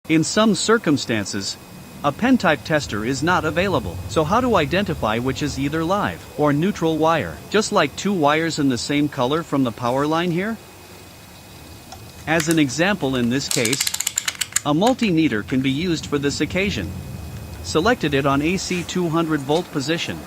In some circumstances, a pen-type tester is not available. So how to identify which is either live or neutral wire? Just like two wires in the same color from the power line here? As an example in this case, a multimeter can be used for this occasion. Selected it on AC 200 volt position.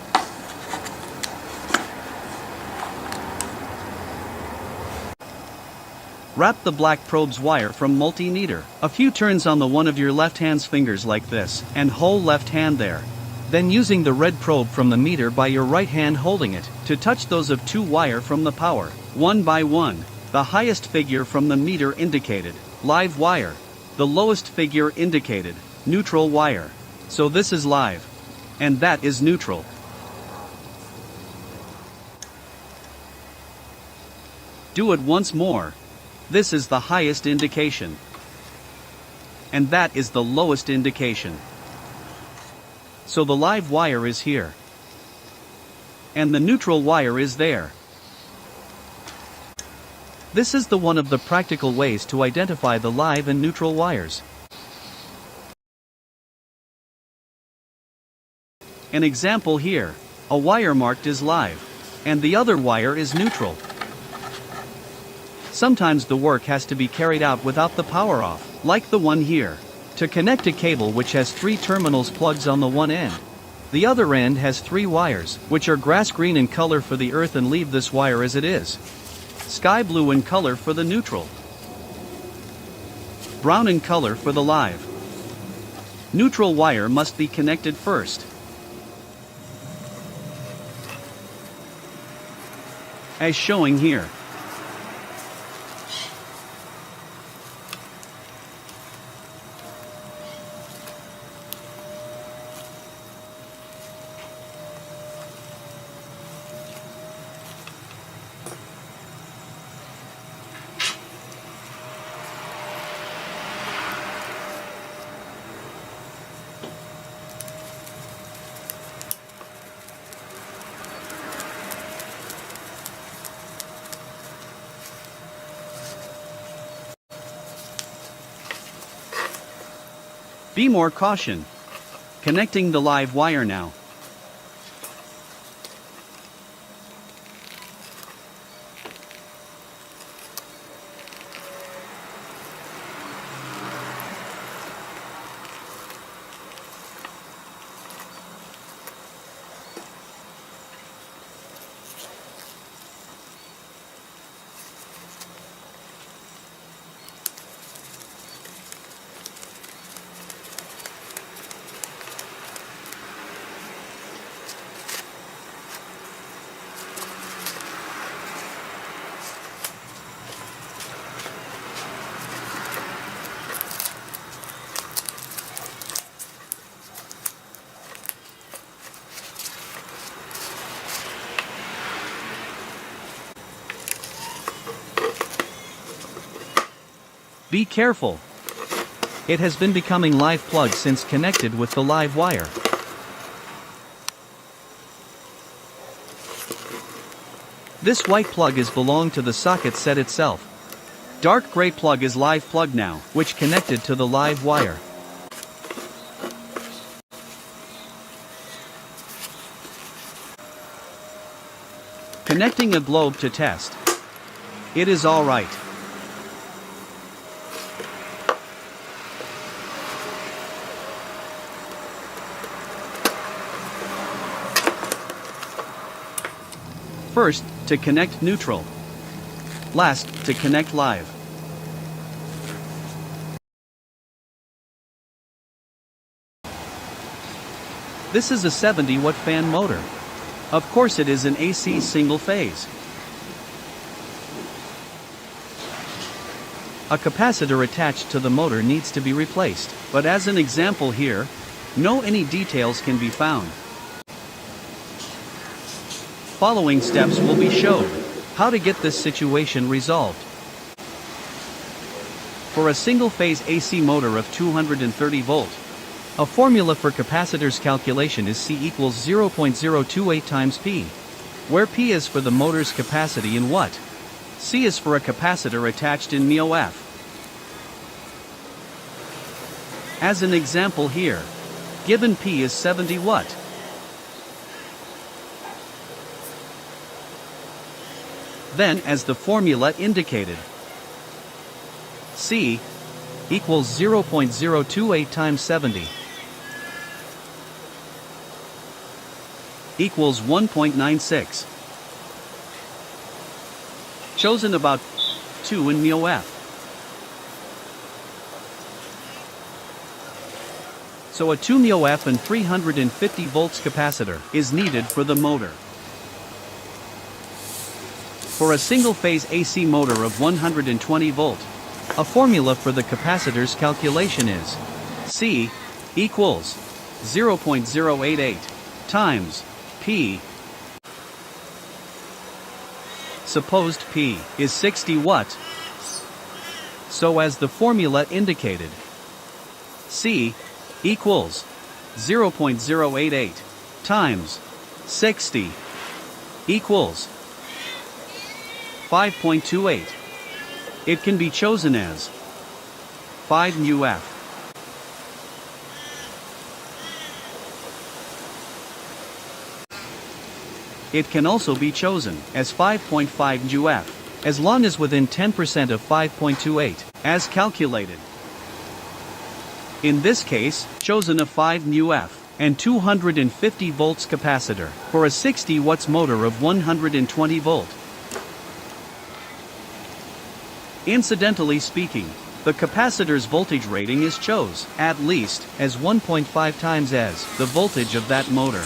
Wrap the black probe's wire from multimeter. A few turns on the one of your left hand's fingers like this, and whole left hand there. Then using the red probe from the meter by your right hand holding it, to touch those of two wire from the power, one by one. The highest figure from the meter indicated, live wire. The lowest figure indicated, neutral wire. So this is live. And that is neutral. Do it once more. This is the highest indication. And that is the lowest indication. So the live wire is here. And the neutral wire is there. This is the one of the practical ways to identify the live and neutral wires. An example here. A wire marked is live. And the other wire is neutral. Sometimes the work has to be carried out without the power off, like the one here. To connect a cable which has 3 terminals plugs on the one end. The other end has 3 wires, which are grass green in color for the earth and leave this wire as it is. Sky blue in color for the neutral. Brown in color for the live. Neutral wire must be connected first. As showing here. Be more caution. Connecting the live wire now. Be careful. It has been becoming live plug since connected with the live wire. This white plug is belong to the socket set itself. Dark gray plug is live plug now, which connected to the live wire. Connecting a globe to test. It is all right. First, to connect neutral. Last, to connect live. This is a 70-watt fan motor. Of course it is an AC single phase. A capacitor attached to the motor needs to be replaced, but as an example here, no any details can be found. Following steps will be showed how to get this situation resolved. For a single-phase AC motor of 230 volt, a formula for capacitors calculation is C equals 0.028 times P, where P is for the motor's capacity in watt. C is for a capacitor attached in mho F. As an example here, given P is 70 watt. Then as the formula indicated, C equals 0.028 times 70 equals 1.96. Chosen about 2 in μF. So a 2 μF and 350 volts capacitor is needed for the motor. For a single-phase AC motor of 120 volt, a formula for the capacitor's calculation is C equals 0.088 times P. Supposed P is 60 watt. So as the formula indicated, C equals 0.088 times 60 equals 5.28. It can be chosen as 5 μF. It can also be chosen as 5.5 μF, as long as within 10% of 5.28, as calculated. In this case, chosen a 5 μF and 250 volts capacitor for a 60 watts motor of 120 volt. Incidentally speaking, the capacitor's voltage rating is chose, at least, as 1.5 times as the voltage of that motor,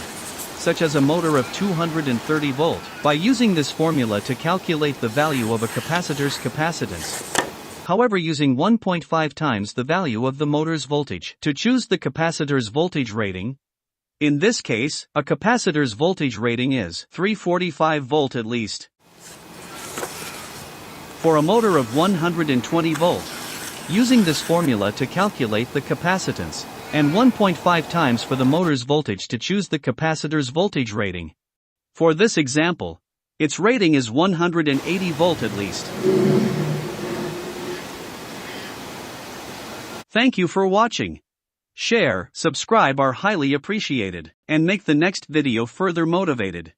such as a motor of 230 volt, by using this formula to calculate the value of a capacitor's capacitance. However, using 1.5 times the value of the motor's voltage to choose the capacitor's voltage rating. In this case, a capacitor's voltage rating is 345 volt at least. For a motor of 120 volt, using this formula to calculate the capacitance, and 1.5 times for the motor's voltage to choose the capacitor's voltage rating. For this example, its rating is 180 volt at least. Thank you for watching. Share, subscribe are highly appreciated, and make the next video further motivated.